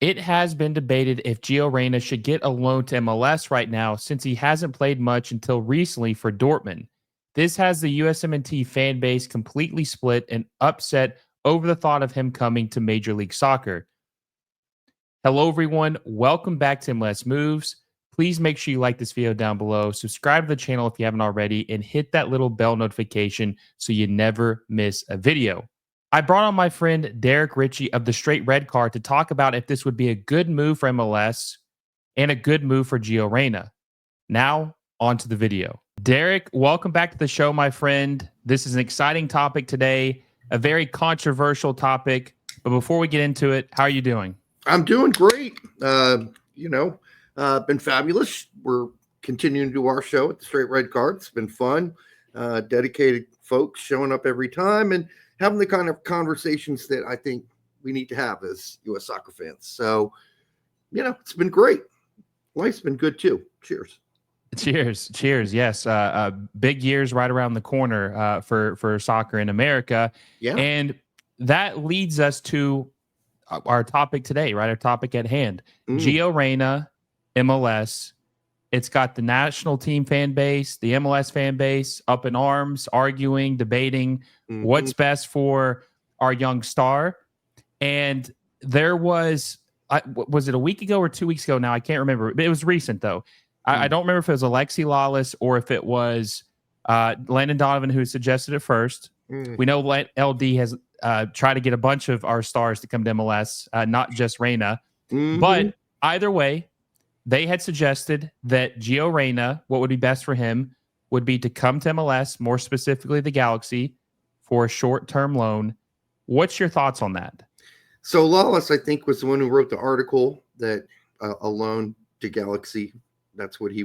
It has been debated if Gio Reyna should get a loan to MLS right now since he hasn't played much until recently for Dortmund. This has the USMNT fan base completely split and upset over the thought of him coming to Major League Soccer. Hello, everyone. Welcome back to MLS Moves. Please make sure you like this video down below, subscribe to the channel if you haven't already, and hit that little bell notification so you never miss a video. I brought on my friend Derek Ritchie of the Straight Red Card to talk about if this would be a good move for MLS and a good move for Gio Reyna. Now, on to the video. Derek, welcome back to the show, my friend. This is an exciting topic today, a very controversial topic. But before we get into it, how are you doing? I'm doing great. Been fabulous. We're continuing to do our show at the Straight Red Card. It's been fun. Dedicated folks showing up every time and having the kind of conversations that I think we need to have as U.S. soccer fans. So, it's been great. Life's been good too. Cheers. Cheers. Yes. Big years right around the corner for soccer in America. Yeah. And that leads us to our topic today, right? Our topic at hand. Gio Reyna, MLS. It's got the national team fan base, the MLS fan base up in arms, arguing, debating what's best for our young star. And there was it a week ago or 2 weeks ago now? I can't remember. It was recent, though. I don't remember if it was Alexi Lalas or if it was Landon Donovan who suggested it first. We know LD has tried to get a bunch of our stars to come to MLS, not just Reyna. But either way, they had suggested that Gio Reyna, what would be best for him, would be to come to MLS, more specifically the Galaxy, for a short-term loan. What's your thoughts on that? So Lalas, I think, was the one who wrote the article that a loan to Galaxy, that's what he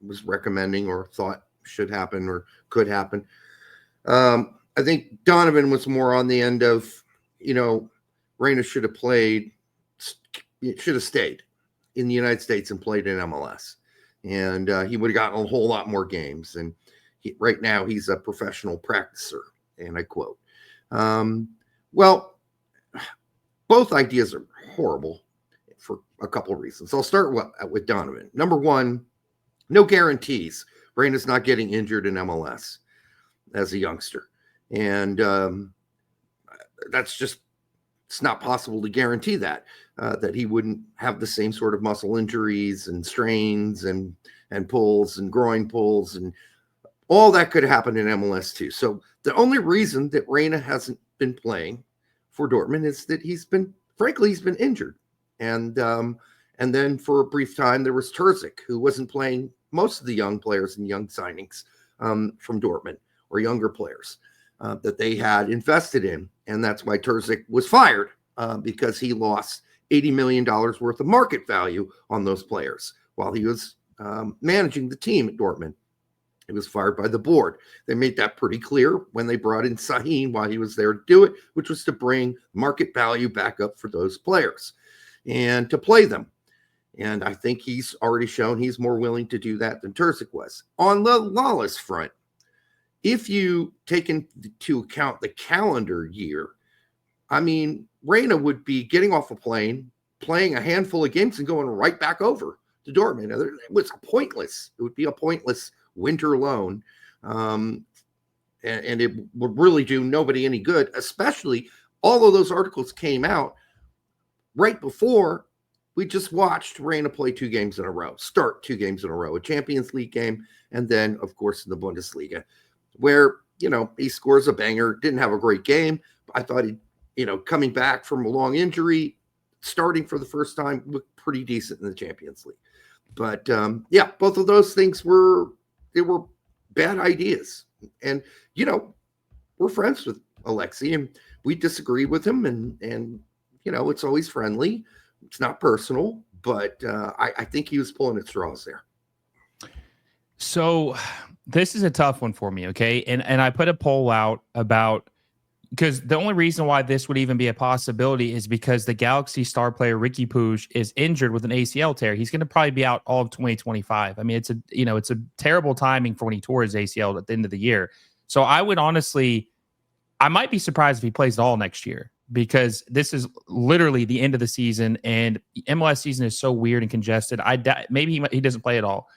was recommending or thought should happen or could happen. I think Donovan was more on the end of, Reyna should have stayed in the United States and played in MLS. And he would have gotten a whole lot more games. And right now he's a professional practicer, and I quote. Well, both ideas are horrible for a couple of reasons. I'll start with Donovan. Number one, no guarantees. Reyna's not getting injured in MLS as a youngster. And it's not possible to guarantee that he wouldn't have the same sort of muscle injuries and strains and pulls and groin pulls, and all that could happen in MLS too. So the only reason that Reyna hasn't been playing for Dortmund is that he's been injured. And then for a brief time, there was Terzic, who wasn't playing most of the young players and young signings from Dortmund or younger players that they had invested in. And that's why Terzic was fired, because he lost $80 million worth of market value on those players while he was managing the team at Dortmund. He was fired by the board. They made that pretty clear when they brought in Sahin while he was there to do it, which was to bring market value back up for those players and to play them. And I think he's already shown he's more willing to do that than Terzic was. On the Lalas front, if you take into account the calendar year, I mean, Reyna would be getting off a plane, playing a handful of games, and going right back over to Dortmund. It would be a pointless winter loan, and it would really do nobody any good, especially all of those articles came out right before we just watched Reyna play 2 games in a row, a Champions League game, and then, of course, in the Bundesliga, where, he scores a banger, didn't have a great game. I thought he, coming back from a long injury, starting for the first time, looked pretty decent in the Champions League. But, both of those things were bad ideas. And, we're friends with Alexi, and we disagree with him, and it's always friendly. It's not personal, but I think he was pulling at straws there. So this is a tough one for me, okay? And I put a poll out about, because the only reason why this would even be a possibility is because the Galaxy star player Ricky Puig is injured with an ACL tear. He's going to probably be out all of 2025. I mean, it's a terrible timing for when he tore his ACL at the end of the year. So I would honestly, I might be surprised if he plays at all next year. because this is literally the end of the season, and MLS season is so weird and congested. Maybe he doesn't play at all.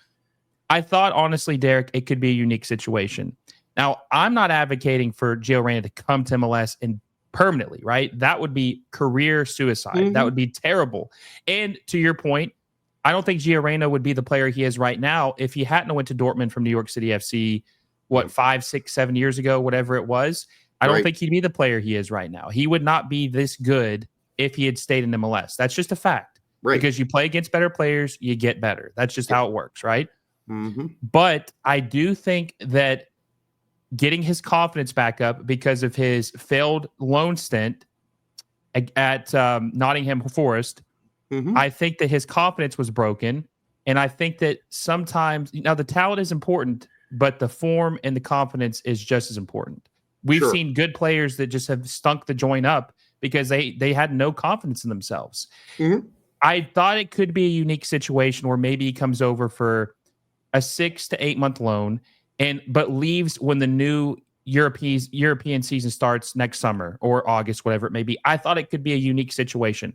I thought, honestly, Derek, it could be a unique situation. Now, I'm not advocating for Gio Reyna to come to MLS and permanently, right? That would be career suicide. Mm-hmm. That would be terrible. And to your point, I don't think Gio Reyna would be the player he is right now if he hadn't went to Dortmund from New York City FC, 5, 6, 7 years ago, whatever it was. I don't think he'd be the player he is right now. He would not be this good if he had stayed in MLS. That's just a fact. Right. Because you play against better players, you get better. That's just how it works, right? Mm-hmm. But I do think that getting his confidence back up because of his failed loan stint at Nottingham Forest, I think that his confidence was broken. And I think that sometimes, now the talent is important, but the form and the confidence is just as important. We've seen good players that just have stunk the joint up because they had no confidence in themselves. Mm-hmm. I thought it could be a unique situation where maybe he comes over for a 6 to 8 month loan but leaves when the new European season starts next summer or August, whatever it may be. I thought it could be a unique situation.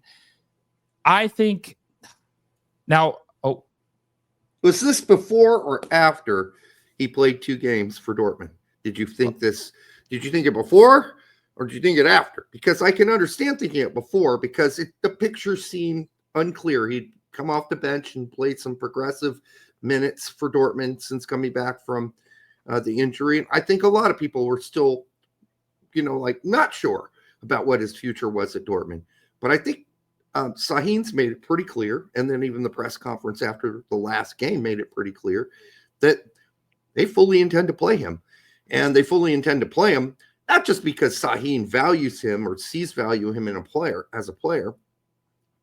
I think now. Was this before or after he played 2 games for Dortmund? Did you think this? Did you think it before or did you think it after? Because I can understand thinking it before because the picture seemed unclear. He'd come off the bench and played some progressive minutes for Dortmund since coming back from the injury. I think a lot of people were still, not sure about what his future was at Dortmund. But I think Sahin's made it pretty clear, and then even the press conference after the last game made it pretty clear that they fully intend to play him. And they fully intend to play him, not just because Sahin values him or sees value in him as a player,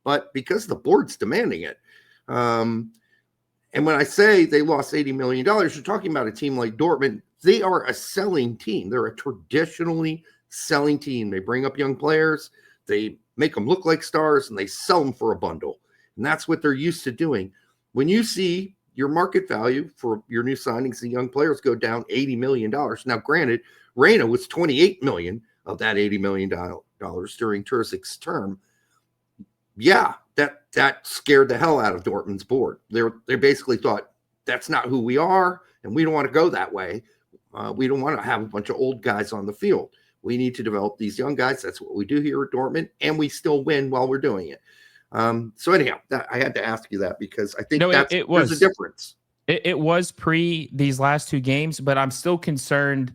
but because the board's demanding it. And when I say they lost $80 million, you're talking about a team like Dortmund. They are a selling team. They're a traditionally selling team. They bring up young players, they make them look like stars, and they sell them for a bundle. And that's what they're used to doing. When you see your market value for your new signings and young players go down $80 million. Now, granted, Reyna was $28 million of that $80 million during Terzic's term. Yeah, that scared the hell out of Dortmund's board. They basically thought, that's not who we are, and we don't want to go that way. We don't want to have a bunch of old guys on the field. We need to develop these young guys. That's what we do here at Dortmund, and we still win while we're doing it. So anyhow, I had to ask you that because I think there's a difference. It was pre these last 2 games, but I'm still concerned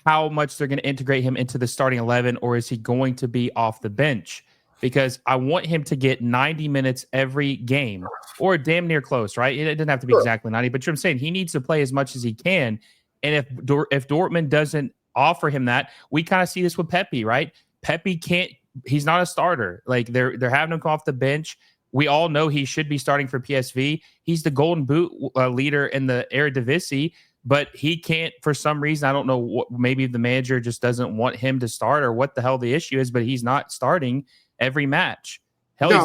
how much they're going to integrate him into the starting 11, or is he going to be off the bench? Because I want him to get 90 minutes every game, or damn near close, right? It doesn't have to be exactly 90, but I'm saying he needs to play as much as he can. And if Dortmund doesn't offer him that, we kind of see this with Pepe, right? Pepe can't. He's not a starter. Like they're having him come off the bench. We all know he should be starting for PSV. He's the Golden Boot leader in the Eredivisie, but he can't for some reason. I don't know what. Maybe the manager just doesn't want him to start, or what the hell the issue is. But he's not starting every match. Hell, no,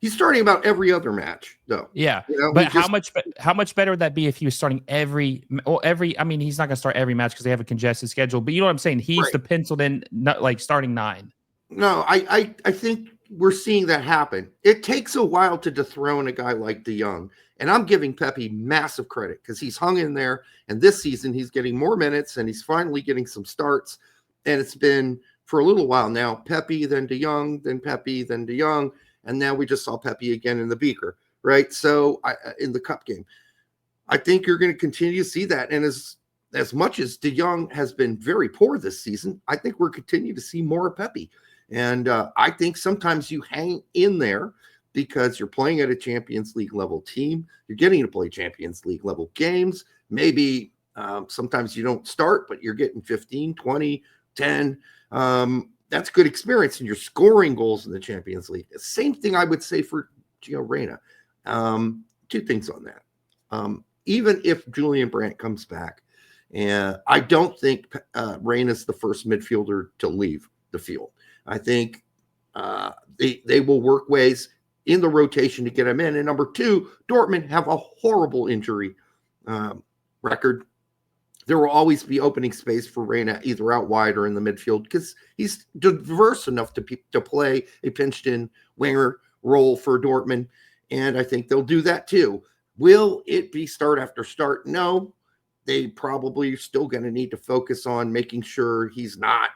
he's starting about every other match, though. Yeah, but how much better would that be if he was starting every? I mean, he's not going to start every match because they have a congested schedule. But you know what I'm saying? He's the penciled in, like starting 9. No, I think we're seeing that happen. It takes a while to dethrone a guy like De Jong, and I'm giving Pepe massive credit because he's hung in there, and this season he's getting more minutes, and he's finally getting some starts, and it's been for a little while now, Pepe, then De Jong, then Pepe, then De Jong, and now we just saw Pepe again in the Beaker, right? So in the Cup game. I think you're going to continue to see that, and as much as De Jong has been very poor this season, I think we're continuing to see more of Pepe. And I think sometimes you hang in there because you're playing at a Champions League level team. You're getting to play Champions League level games. Maybe sometimes you don't start, but you're getting 15, 20, 10. That's good experience, and you're scoring goals in the Champions League. The same thing I would say for Gio Reyna. 2 things on that. Even if Julian Brandt comes back, and I don't think Reyna's the first midfielder to leave the field. I think they will work ways in the rotation to get him in. And number 2, Dortmund have a horrible injury record. there will always be opening space for Reyna either out wide or in the midfield because he's diverse enough to play a pinched-in winger role for Dortmund, and I think they'll do that too. Will it be start after start? No. They probably are still going to need to focus on making sure he's not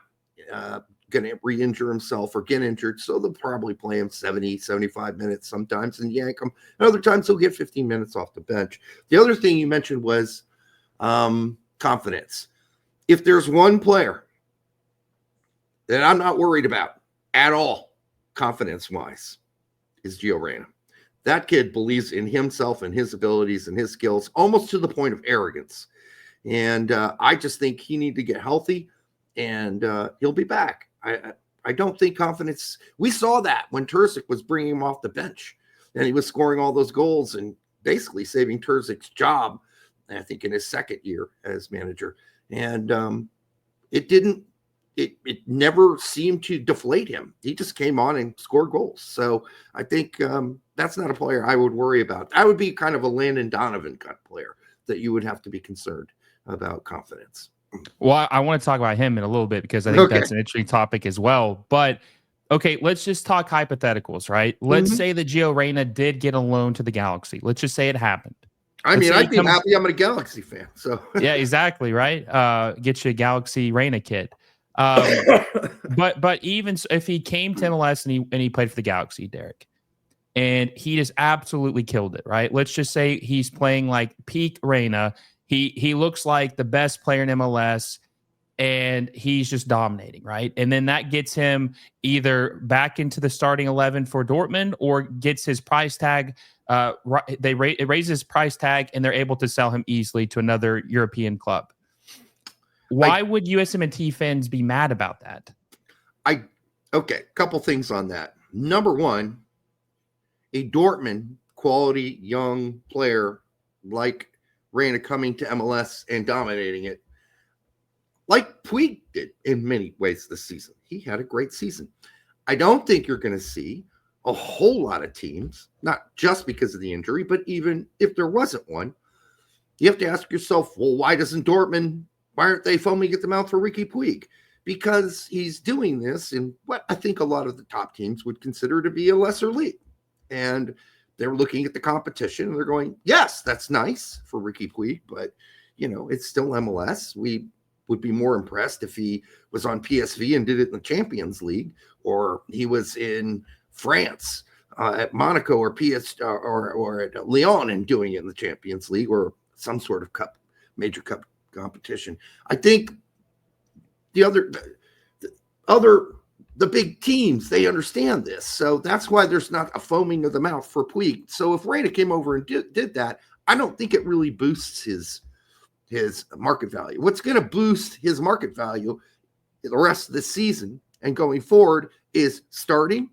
going to re-injure himself or get injured. So they'll probably play him 70, 75 minutes sometimes and yank him. And other times he'll get 15 minutes off the bench. The other thing you mentioned was confidence. If there's one player that I'm not worried about at all, confidence-wise, is Gio Reyna. That kid believes in himself and his abilities and his skills almost to the point of arrogance. And I just think he needs to get healthy, and he'll be back. I don't think confidence. We saw that when Terzic was bringing him off the bench, and he was scoring all those goals and basically saving Terzic's job, I think, in his second year as manager. And it never seemed to deflate him. He just came on and scored goals. So I think that's not a player I would worry about. I would be kind of a Landon Donovan kind of player that you would have to be concerned about confidence. Well, I want to talk about him in a little bit because I think that's an interesting topic as well. But okay, let's just talk hypotheticals, right? Let's say that Gio Reyna did get a loan to the Galaxy. Let's just say it happened. I mean, I'd be happy. I'm a Galaxy fan. So yeah, exactly, right? Get you a Galaxy Reyna kid. But even if he came to MLS and he played for the Galaxy, Derek, and he just absolutely killed it, right? Let's just say he's playing like peak Reyna. He looks like the best player in MLS, and he's just dominating, right? And then that gets him either back into the starting 11 for Dortmund or gets his price tag. It raises his price tag, and they're able to sell him easily to another European club. Why would USMNT fans be mad about that? Okay, couple things on that. Number one, a Dortmund quality young player like Reyna coming to MLS and dominating it, like Puig did in many ways this season. He had a great season. I don't think you're going to see a whole lot of teams, not just because of the injury, but even if there wasn't one, you have to ask yourself, well, why aren't they foaming at the mouth for Ricky Puig? Because he's doing this in what I think a lot of the top teams would consider to be a lesser league. And they're looking at the competition and they're going, yes, that's nice for Ricky Puig, but, it's still MLS. We would be more impressed if he was on PSV and did it in the Champions League, or he was in France at Monaco or or at Lyon and doing it in the Champions League or some sort of major cup competition. I think the big teams, they understand this. So that's why there's not a foaming of the mouth for Puig. So if Reyna came over and did that, I don't think it really boosts his market value. What's going to boost his market value the rest of the season and going forward is starting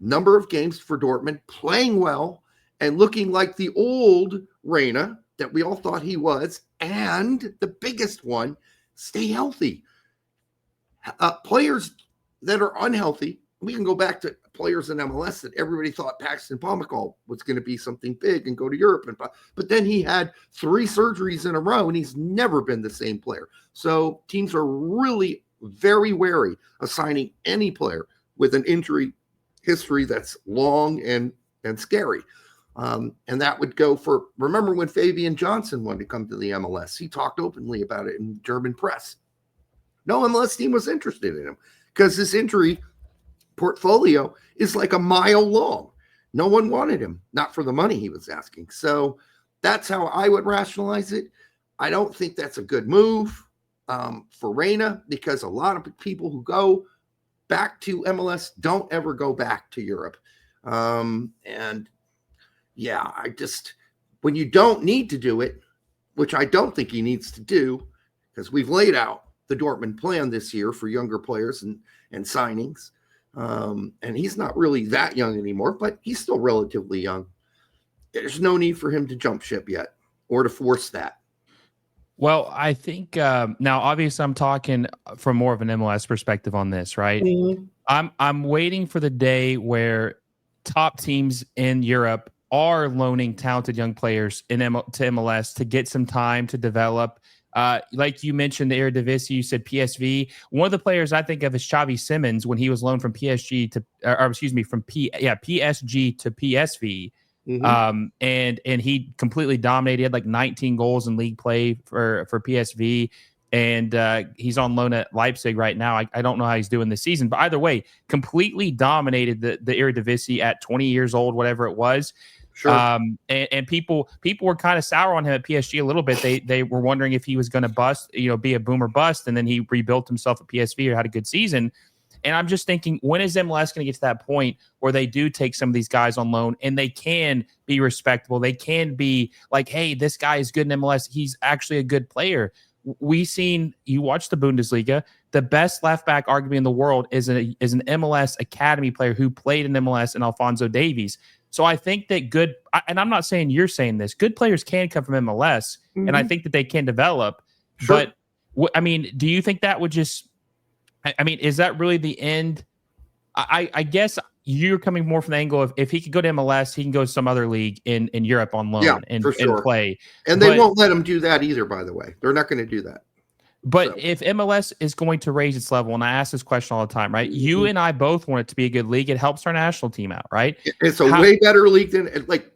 number of games for Dortmund, playing well and looking like the old Reyna that we all thought he was. And the biggest one, stay healthy. Players that are unhealthy, we can go back to players in MLS that everybody thought Paxton Pomykal was going to be something big and go to Europe. But then he had 3 surgeries in a row and he's never been the same player. So teams are really very wary of signing any player with an injury history that's long and scary. And that would go for, remember when Fabian Johnson wanted to come to the MLS, he talked openly about it in German press. No MLS team was interested in him because his injury portfolio is like a mile long. No one wanted him, not for the money he was asking. So that's how I would rationalize it. I don't think that's a good move for Reyna because a lot of people who go back to MLS don't ever go back to Europe. And yeah, when you don't need to do it, which I don't think he needs to do, because we've laid out the Dortmund plan this year for younger players and signings. And he's not really that young anymore, but he's still relatively young. There's no need for him to jump ship yet or to force that. Well, I think now, obviously, I'm talking from more of an MLS perspective on this, right? Mm-hmm. I'm waiting for the day where top teams in Europe are loaning talented young players to MLS to get some time to develop, Like you mentioned, the Eredivisie, you said PSV. One of the players I think of is Xavi Simons when he was loaned from PSG to, or excuse me, from PSG to PSV. And he completely dominated. He had like 19 goals in league play for PSV. And he's on loan at Leipzig right now. I don't know how he's doing this season, but either way, completely dominated the Eredivisie at 20 years old, whatever it was. Sure. And people were kind of sour on him at PSG a little bit. They were wondering if he was going to bust, be a boomer bust, and then he rebuilt himself at PSV or had a good season. And I'm just thinking, when is MLS going to get to that point where they do take some of these guys on loan and they can be respectable? They can be like, hey, this guy is good in MLS. He's actually a good player. You watch the Bundesliga, the best left back arguably in the world is an MLS academy player who played in MLS and Alphonso Davies. So I think that and I'm not saying you're saying this, good players can come from MLS, and I think that they can develop. Sure. But do you think that would just, is that really the end? I guess you're coming more from the angle of if he could go to MLS, he can go to some other league in Europe on loan and play. And they won't let him do that either, by the way. They're not going to do that. But if MLS is going to raise its level, and I ask this question all the time, right? You and I both want it to be a good league. It helps our national team out, right? It's a way better league than,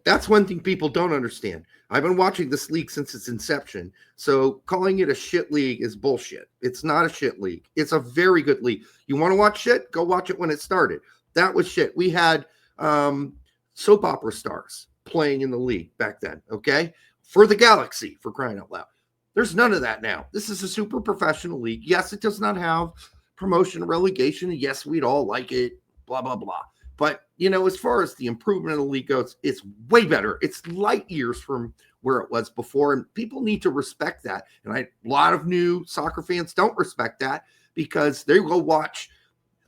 that's one thing people don't understand. I've been watching this league since its inception. So calling it a shit league is bullshit. It's not a shit league. It's a very good league. You want to watch shit? Go watch it when it started. That was shit. We had soap opera stars playing in the league back then, okay? For the Galaxy, for crying out loud. There's none of that now. This is a super professional league. Yes, it does not have promotion and relegation. Yes, we'd all like it, blah, blah, blah. But, as far as the improvement of the league goes, it's way better. It's light years from where it was before, and people need to respect that. And a lot of new soccer fans don't respect that because they go watch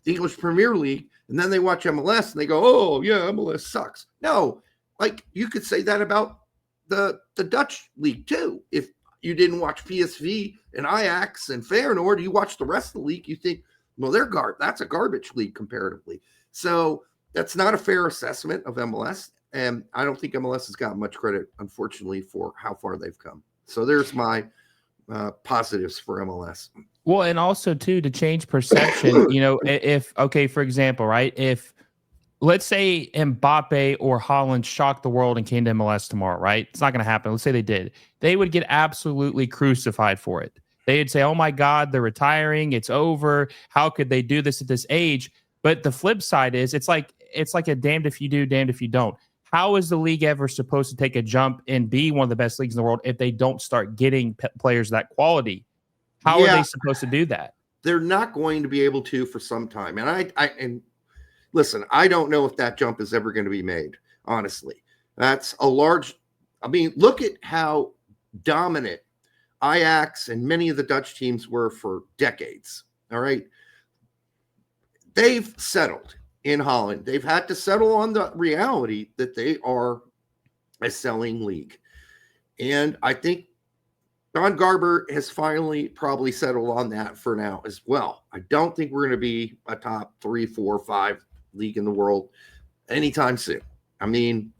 the English Premier League, and then they watch MLS, and they go, oh, yeah, MLS sucks. No, you could say that about the Dutch league, too. If you didn't watch PSV and Ajax and Feyenoord, you watch the rest of the league, you think, well, that's a garbage league comparatively. So that's not a fair assessment of MLS. And I don't think MLS has gotten much credit, unfortunately, for how far they've come. So there's my positives for MLS. Well, and also, too, to change perception, for example, right, if let's say Mbappe or Haaland shocked the world and came to MLS tomorrow, right? It's not going to happen. Let's say they did. They would get absolutely crucified for it. They'd say, oh, my God, they're retiring. It's over. How could they do this at this age? But the flip side is it's like a damned if you do, damned if you don't. How is the league ever supposed to take a jump and be one of the best leagues in the world if they don't start getting players that quality? How are they supposed to do that? They're not going to be able to for some time. And listen, I don't know if that jump is ever going to be made, honestly. That's a large – look at how dominant Ajax and many of the Dutch teams were for decades, all right? They've settled in Holland. They've had to settle on the reality that they are a selling league. And I think Don Garber has finally probably settled on that for now as well. I don't think we're going to be a top 3, 4, 5 league in the world anytime soon. The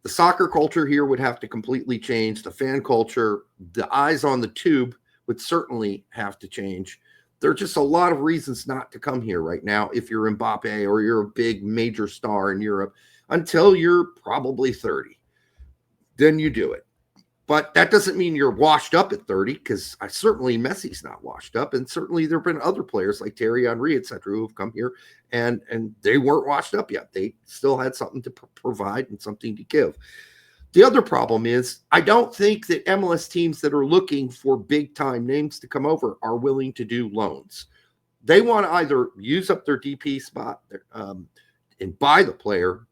soccer culture here would have to completely change. The fan culture, the eyes on the tube would certainly have to change. There are just a lot of reasons not to come here right now if you're Mbappe or you're a big major star in Europe until you're probably 30. Then you do it. But that doesn't mean you're washed up at 30, because certainly Messi's not washed up. And certainly there have been other players like Thierry Henry, et cetera, who have come here and they weren't washed up yet. They still had something to provide and something to give. The other problem is I don't think that MLS teams that are looking for big-time names to come over are willing to do loans. They want to either use up their DP spot and buy the player,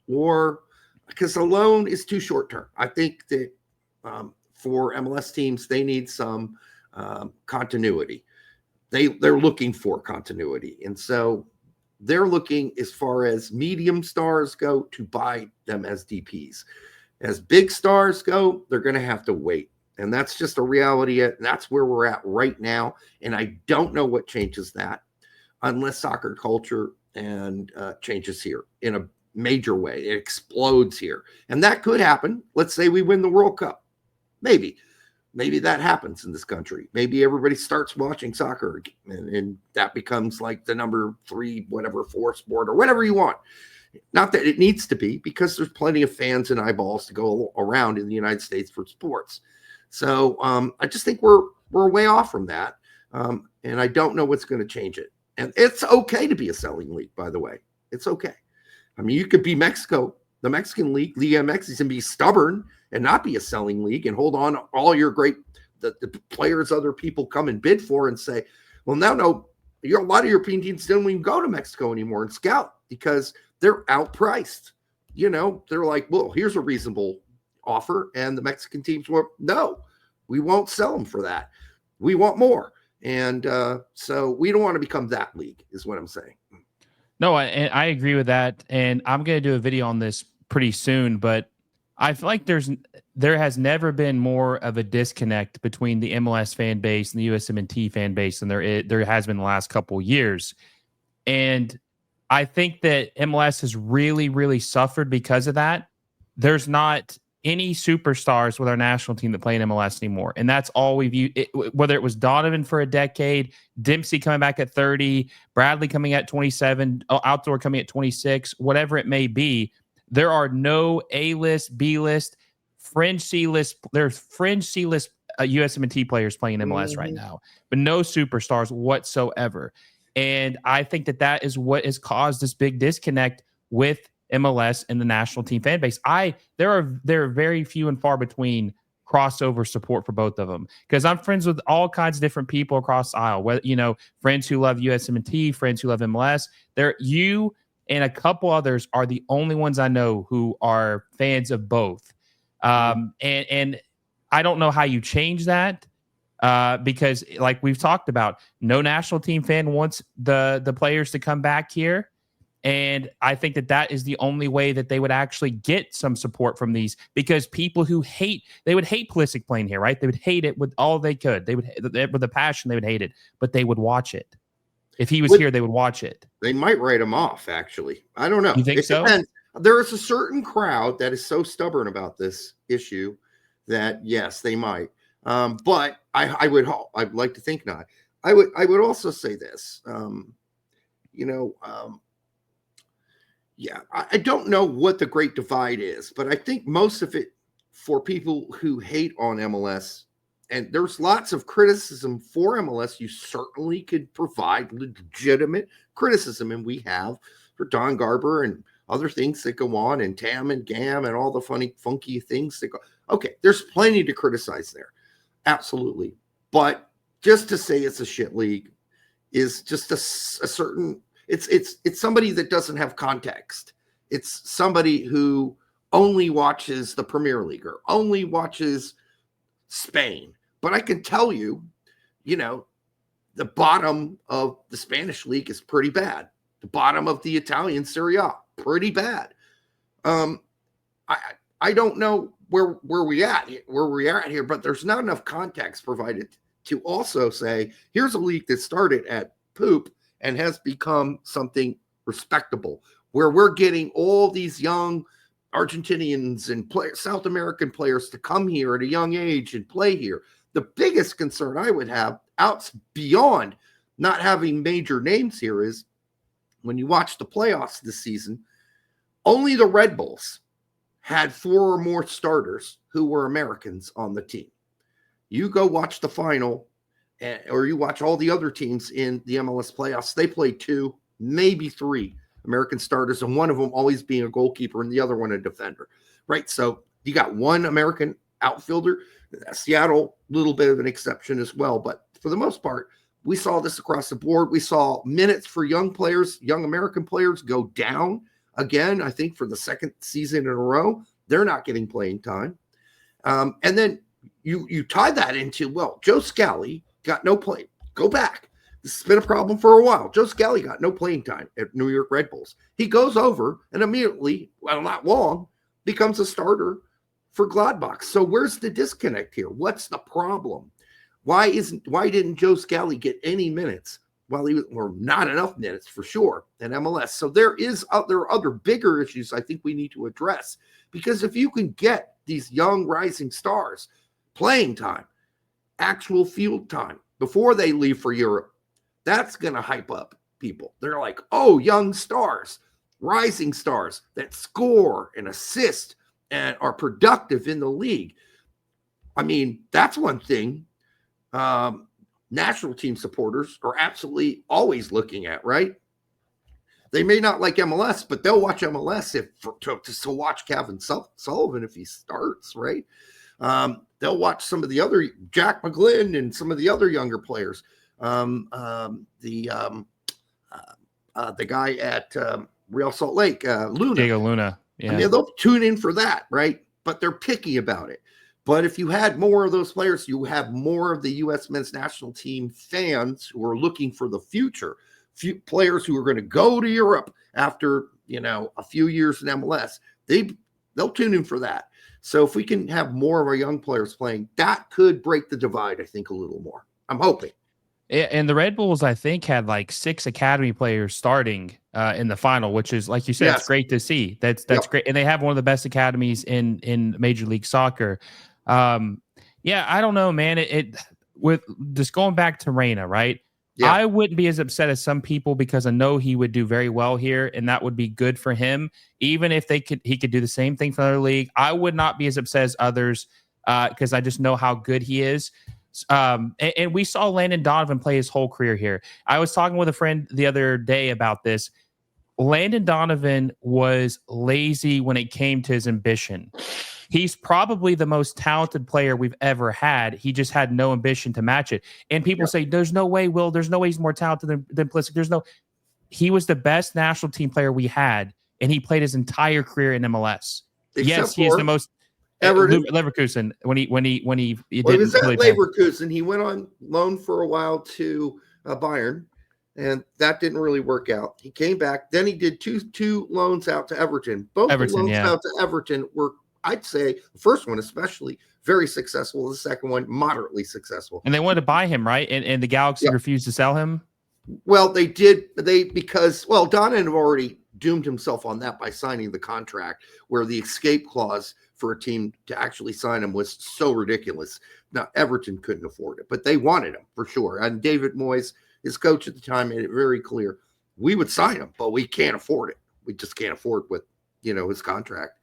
or because a loan is too short-term. I think that for MLS teams, they need some continuity. They're looking for continuity. And so they're looking, as far as medium stars go, to buy them as DPs. As big stars go, they're going to have to wait. And that's just a reality. And that's where we're at right now. And I don't know what changes that unless soccer culture and changes here in a major way. It explodes here. And that could happen. Let's say we win the World Cup. Maybe maybe that happens in this country. Maybe everybody starts watching soccer and that becomes like the number 3, whatever, 4 sport or whatever you want. Not that it needs to be, because there's plenty of fans and eyeballs to go around in the United States for sports. So I just think we're way off from that. And I don't know what's going to change it. And it's okay to be a selling league, by the way. It's okay. I mean, you could be Mexico, the Mexican league, Liga MX, and be stubborn and not be a selling league and hold on to all your the players other people come and bid for and say, well, no, a lot of European teams don't even go to Mexico anymore and scout because they're outpriced. They're like, well, here's a reasonable offer. And the Mexican teams were, no, we won't sell them for that. We want more. And so we don't want to become that league is what I'm saying. No, I agree with that. And I'm going to do a video on this pretty soon, but I feel like there has never been more of a disconnect between the MLS fan base and the USMNT fan base than there has been the last couple of years. And I think that MLS has really, really suffered because of that. There's not any superstars with our national team that play in MLS anymore. And that's all we've used, whether it was Donovan for a decade, Dempsey coming back at 30, Bradley coming at 27, Outdoor coming at 26, whatever it may be. There are no A-list, B-list, fringe C-list. There's fringe C-list USMNT players playing in MLS right now, but no superstars whatsoever. And I think that is what has caused this big disconnect with MLS and the national team fan base. There are very few and far between crossover support for both of them, because I'm friends with all kinds of different people across the aisle. Whether friends who love USMNT, friends who love MLS. You and a couple others are the only ones I know who are fans of both. And I don't know how you change that. Because like we've talked about, no national team fan wants the players to come back here. And I think that is the only way that they would actually get some support from these, because people who they would hate Pulisic playing here, right? They would hate it with all they could. They would, with a passion, they would hate it, but they would watch it. If he was here, they would watch it. They might write him off, actually. I don't know. You think so? Depends. There is a certain crowd that is so stubborn about this issue that, yes, they might. But I'd like to think not. I would also say this, I don't know what the great divide is, but I think most of it for people who hate on MLS, and there's lots of criticism for MLS, you certainly could provide legitimate criticism, and we have for Don Garber and other things that go on, and Tam and Gam and all the funky things that go. Okay, there's plenty to criticize there. Absolutely. But just to say it's a shit league is just a certain, it's somebody that doesn't have context. It's somebody who only watches the Premier League or only watches Spain. But I can tell you, the bottom of the Spanish league is pretty bad. The bottom of the Italian Serie A, pretty bad. I don't know where we're at here, but there's not enough context provided to also say, here's a league that started at poop and has become something respectable, where we're getting all these young Argentinians and South American players to come here at a young age and play here. The biggest concern I would have, out beyond not having major names here, is when you watch the playoffs this season, only the Red Bulls had 4 or more starters who were Americans on the team. You go watch the final, or you watch all the other teams in the MLS playoffs, they play 2, maybe 3 American starters, and one of them always being a goalkeeper and the other one a defender, right? So you got one American outfielder. Seattle, a little bit of an exception as well, but for the most part, we saw this across the board. We saw minutes for young players, young American players, go down again. I think for the second season in a row, they're not getting playing time. And then you tie that into, well, Joe Scally got no play. Go back. This has been a problem for a while. Joe Scally got no playing time at New York Red Bulls. He goes over and immediately, well, not long, becomes a starter for Gladbach. So where's the disconnect here? What's the problem? Why didn't Joe Scally get any minutes? Well, or not enough minutes for sure in MLS. So there are other bigger issues I think we need to address, because if you can get these young rising stars playing time, actual field time before they leave for Europe, that's going to hype up people. They're like, oh, young stars, rising stars that score and assist and are productive in the league. I mean, that's one thing national team supporters are absolutely always looking at, right? They may not like MLS, but they'll watch MLS to watch Kevin Sullivan if he starts, right? They'll watch some of the other Jack McGlynn and some of the other younger players. The guy at Real Salt Lake, Luna. Diego Luna. Yeah. I mean, they'll tune in for that, right? But they're picky about it. But if you had more of those players, you have more of the U.S. men's national team fans who are looking for the future. Few players who are going to go to Europe after, a few years in MLS, they'll tune in for that. So if we can have more of our young players playing, that could break the divide, I think, a little more. I'm hoping. And the Red Bulls, I think, had like 6 academy players starting in the final, which is, like you said, it's great to see. That's great. And they have one of the best academies in Major League Soccer. I don't know, man. It with just going back to Reyna, right? Yeah. I wouldn't be as upset as some people because I know he would do very well here, and that would be good for him. Even if he could do the same thing for another league, I would not be as upset as others because I just know how good he is. And we saw Landon Donovan play his whole career here. I was talking with a friend the other day about this. Landon Donovan was lazy when it came to his ambition. He's probably the most talented player we've ever had. He just had no ambition to match it. And people say, there's no way, Will. There's no way he's more talented than Pulisic. He was the best national team player we had, and he played his entire career in MLS. Yes, he is the most. Leverkusen when he was at Leverkusen. He went on loan for a while to Bayern, and that didn't really work out. He came back. Then he did two loans out to Everton. Both the loans out to Everton were, I'd say, the first one especially very successful. The second one moderately successful. And they wanted to buy him, right? And the Galaxy refused to sell him. Well, they did. Because Donovan had already doomed himself on that by signing the contract, where the escape clause for a team to actually sign him was so ridiculous. Now, Everton couldn't afford it, but they wanted him for sure. And David Moyes, his coach at the time, made it very clear, we would sign him, but we can't afford it. We just can't afford with, his contract.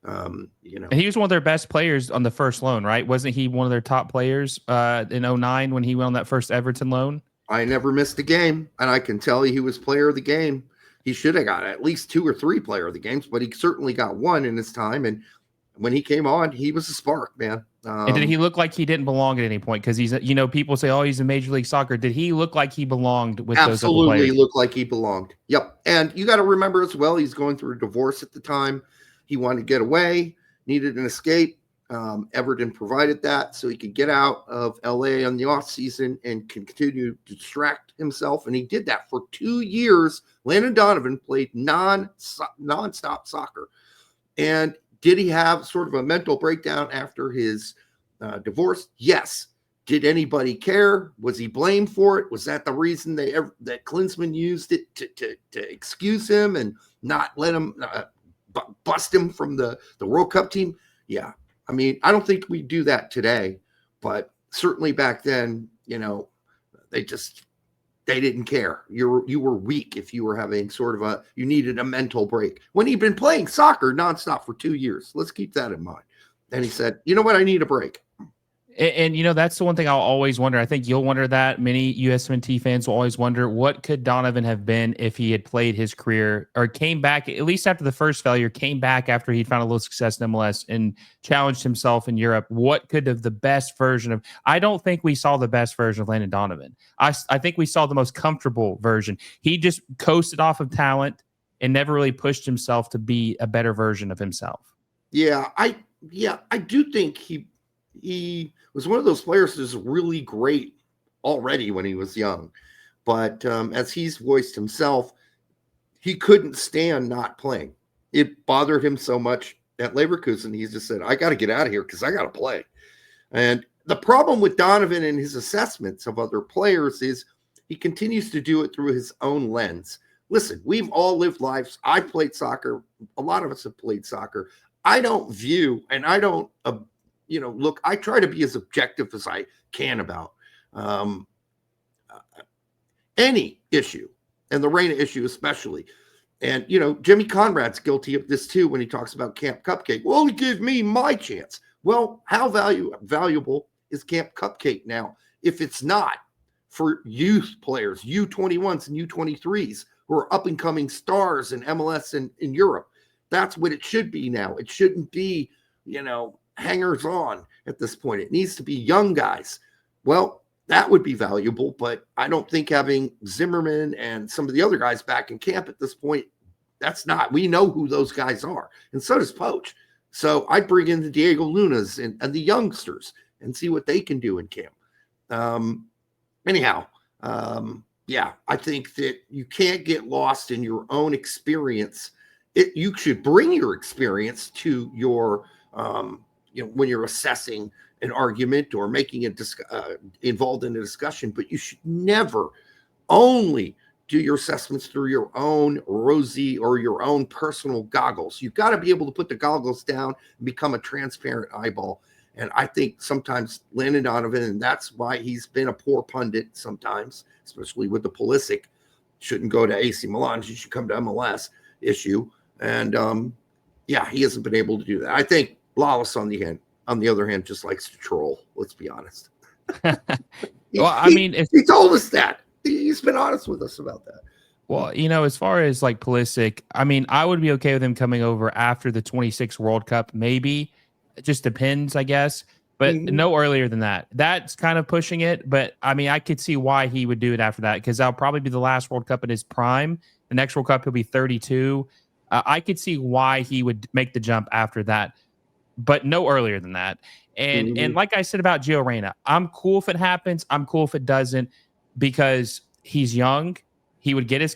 And he was one of their best players on the first loan, right? Wasn't he one of their top players in 2009 when he went on that first Everton loan? I never missed a game, and I can tell you he was player of the game. He should have got at least 2 or 3 player of the games, but he certainly got 1 in his time. And when he came on, he was a spark, man. And did he look like he didn't belong at any point? Because he's, people say, oh, he's in Major League Soccer. Did he look like he belonged with those other players? Absolutely looked like he belonged. Yep. And you got to remember as well, he's going through a divorce at the time. He wanted to get away, needed an escape. Everton provided that so he could get out of LA on the off season and continue to distract himself. And he did that for 2 years. Landon Donovan played nonstop soccer. And did he have sort of a mental breakdown after his divorce? Yes. Did anybody care? Was he blamed for it? Was that the reason that Klinsmann used it to excuse him and not let him bust him from the World Cup team? Yeah. I mean, I don't think we do that today, but certainly back then, they didn't care. You were weak if you were having sort of you needed a mental break. When he'd been playing soccer nonstop for 2 years, let's keep that in mind. And he said, you know what, I need a break. And that's the one thing I'll always wonder. I think you'll wonder that. Many USMNT fans will always wonder, what could Donovan have been if he had played his career or came back, at least after the first failure, came back after he'd found a little success in MLS and challenged himself in Europe? What could have the best version of? I don't think we saw the best version of Landon Donovan. I think we saw the most comfortable version. He just coasted off of talent and never really pushed himself to be a better version of himself. Yeah, I do think he was one of those players who's really great already when he was young. But as he's voiced himself, he couldn't stand not playing. It bothered him so much at Leverkusen. He just said, I got to get out of here because I got to play. And the problem with Donovan and his assessments of other players is he continues to do it through his own lens. Listen, we've all lived lives. I played soccer. A lot of us have played soccer. I don't view and I don't look, I try to be as objective as I can about any issue, and the Reyna issue especially. And, Jimmy Conrad's guilty of this too when he talks about Camp Cupcake. Well, he gave me my chance. Well, how valuable is Camp Cupcake now if it's not for youth players, U21s and U23s who are up-and-coming stars in MLS and in Europe? That's what it should be now. It shouldn't be, hangers-on at this point. It needs to be young guys. Well, that would be valuable, but I don't think having Zimmerman and some of the other guys back in camp at this point, we know who those guys are. And so does Poach. So I'd bring in the Diego Lunas and the youngsters and see what they can do in camp. I think that you can't get lost in your own experience. You should bring your experience to your, when you're assessing an argument or making it involved in a discussion, but you should never only do your assessments through your own rosy or your own personal goggles. You've got to be able to put the goggles down and become a transparent eyeball. And I think sometimes Landon Donovan, and that's why he's been a poor pundit sometimes, especially with the Pulisic, shouldn't go to AC Milan, he should come to MLS issue. And he hasn't been able to do that. I think Lalas on the other hand, just likes to troll. Let's be honest. He told us that. He's been honest with us about that. Well, as far as like Pulisic, I would be okay with him coming over after the 26 World Cup. Maybe it just depends, I guess, but no earlier than that. That's kind of pushing it. But I could see why he would do it after that, because that'll probably be the last World Cup in his prime. The next World Cup, he'll be 32. I could see why he would make the jump after that, but no earlier than that. And like I said about Gio Reyna, I'm cool if it happens. I'm cool if it doesn't, because he's young. He would get his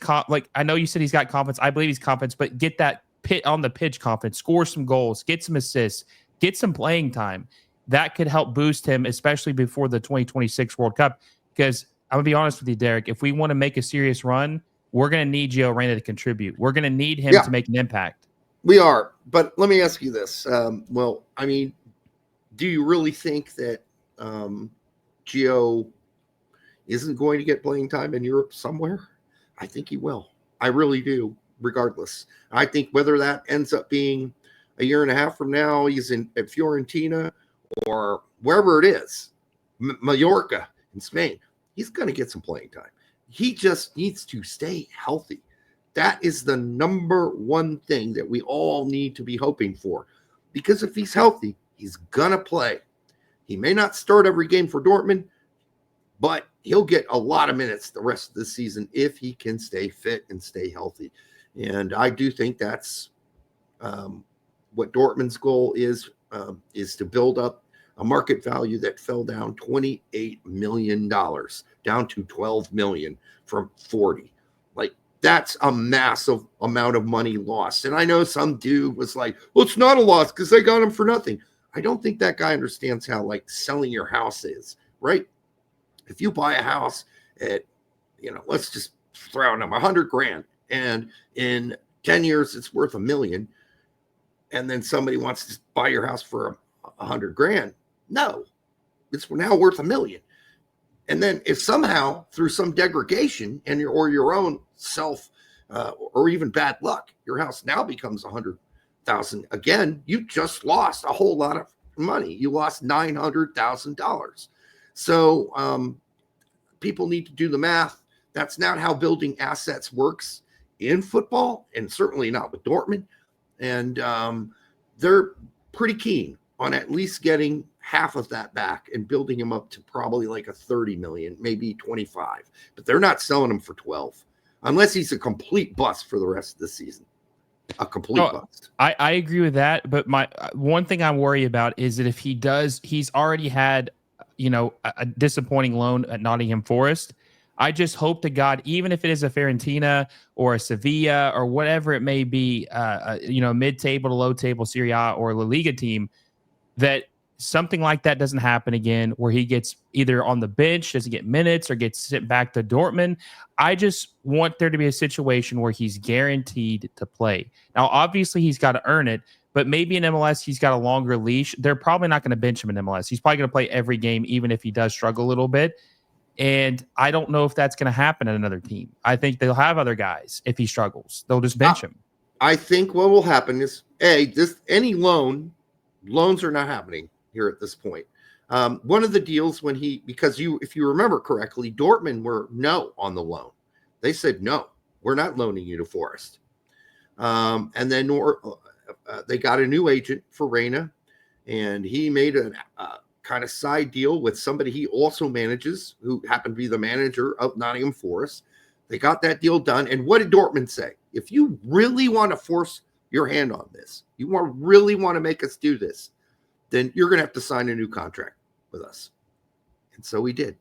I know you said he's got confidence. I believe he's confidence, but get that on the pitch confidence, score some goals, get some assists, get some playing time. That could help boost him, especially before the 2026 World Cup. Because I'm gonna be honest with you, Derek, if we want to make a serious run, we're gonna need Gio Reyna to contrip. We're gonna need him to make an impact. We are, but let me ask you this. Do you really think that Gio isn't going to get playing time in Europe somewhere? I think he will. I really do, regardless. I think whether that ends up being a year and a half from now, he's at Fiorentina or wherever it is, Mallorca in Spain, he's going to get some playing time. He just needs to stay healthy. That is the number one thing that we all need to be hoping for. Because if he's healthy, he's going to play. He may not start every game for Dortmund, but he'll get a lot of minutes the rest of the season if he can stay fit and stay healthy. And I do think that's what Dortmund's goal is to build up a market value that fell down $28 million, down to $12 million from 40. That's a massive amount of money lost. And I know some dude was like, well, it's not a loss because they got him for nothing. I don't think that guy understands how selling your house is, right? If you buy a house at, let's just throw out $100,000, and in 10 years it's worth $1 million, and then somebody wants to buy your house for $100,000, no, it's now worth $1 million. And then if somehow through some degradation or your own self or even bad luck, your house now becomes $100,000 again, you just lost a whole lot of money. You lost $900,000. So people need to do the math. That's not how building assets works in football, and certainly not with Dortmund. And they're pretty keen on at least getting half of that back and building him up to probably like a 30 million, maybe 25, but they're not selling him for 12 unless he's a complete bust for the rest of the season. A complete bust. I agree with that. But my one thing I worry about is that if he does, he's already had, a disappointing loan at Nottingham Forest. I just hope to God, even if it is a Fiorentina or a Sevilla or whatever it may be, mid-table to low-table Serie A or La Liga team, that something like that doesn't happen again, where he gets either on the bench, doesn't get minutes, or gets sent back to Dortmund. I just want there to be a situation where he's guaranteed to play. Now, obviously, he's got to earn it, but maybe in MLS he's got a longer leash. They're probably not going to bench him in MLS. He's probably going to play every game, even if he does struggle a little bit. And I don't know if that's going to happen at another team. I think they'll have other guys. If he struggles, they'll just bench him. I think what will happen is, any loans are not happening here at this point. One of the deals because if you remember correctly, Dortmund were no on the loan. They said, no, we're not loaning you to Forest. And then they got a new agent for Reyna, and he made a kind of side deal with somebody he also manages, who happened to be the manager of Nottingham Forest. They got that deal done. And what did Dortmund say? If you really want to force your hand on this, really want to make us do this, then you're going to have to sign a new contract with us. And so we did.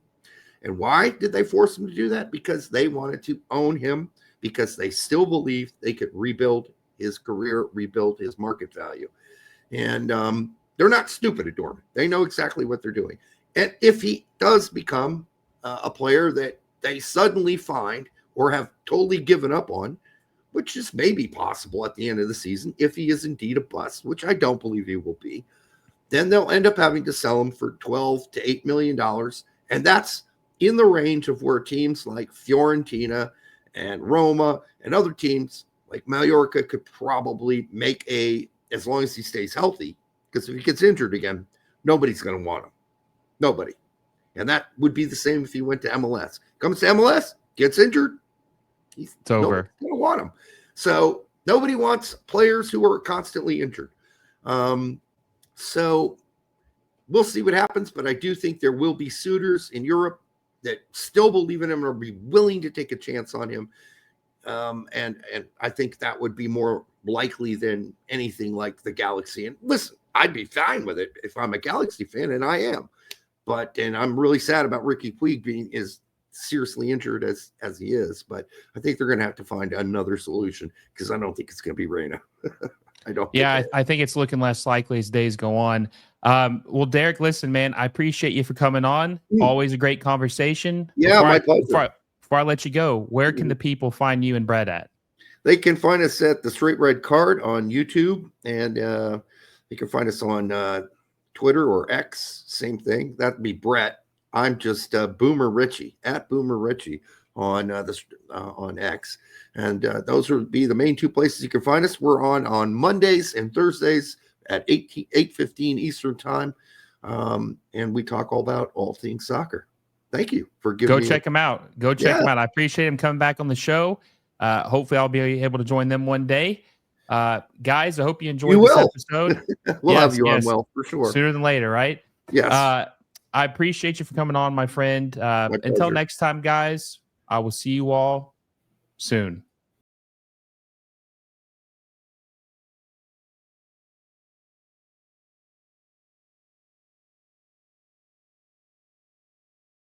And why did they force him to do that? Because they wanted to own him, because they still believed they could rebuild his career, rebuild his market value. And they're not stupid at Dortmund. They know exactly what they're doing. And if he does become a player that they suddenly find or have totally given up on, which is maybe possible at the end of the season, if he is indeed a bust, which I don't believe he will be, then they'll end up having to sell him for $12 to $8 million. And that's in the range of where teams like Fiorentina and Roma and other teams like Mallorca could probably make as long as he stays healthy. Because if he gets injured again, nobody's going to want him. Nobody. And that would be the same if he went to MLS. Comes to MLS, gets injured, it's over. Nobody's going to want him. So nobody wants players who are constantly injured. So we'll see what happens, but I do think there will be suitors in Europe that still believe in him or be willing to take a chance on him. And I think that would be more likely than anything like the Galaxy. And listen, I'd be fine with it if I'm a Galaxy fan, and I am. And I'm really sad about Ricky Puig being as seriously injured as he is. But I think they're going to have to find another solution, because I don't think it's going to be Reyna. I don't. Yeah, I think it's looking less likely as days go on. Well, Derek, listen, man, I appreciate you for coming on. Always a great conversation. Yeah, my pleasure. Before I let you go, where can the people find you and Brett at? They can find us at the Straight Red Card on YouTube, and you can find us on Twitter or X, same thing. That'd be Brett. I'm just Boomer Richie, at Boomer Richie on X. And those would be the main two places you can find us. We're on Mondays and Thursdays at 8:15 Eastern time. And we talk all about all things soccer. Thank you for giving me. Go check him out. Go check him out. I appreciate him coming back on the show. Hopefully I'll be able to join them one day. Guys, I hope you enjoyed this episode. We'll have you on, well, for sure. Sooner than later, right? Yes. I appreciate you for coming on, my friend. Until next time, guys, I will see you all soon.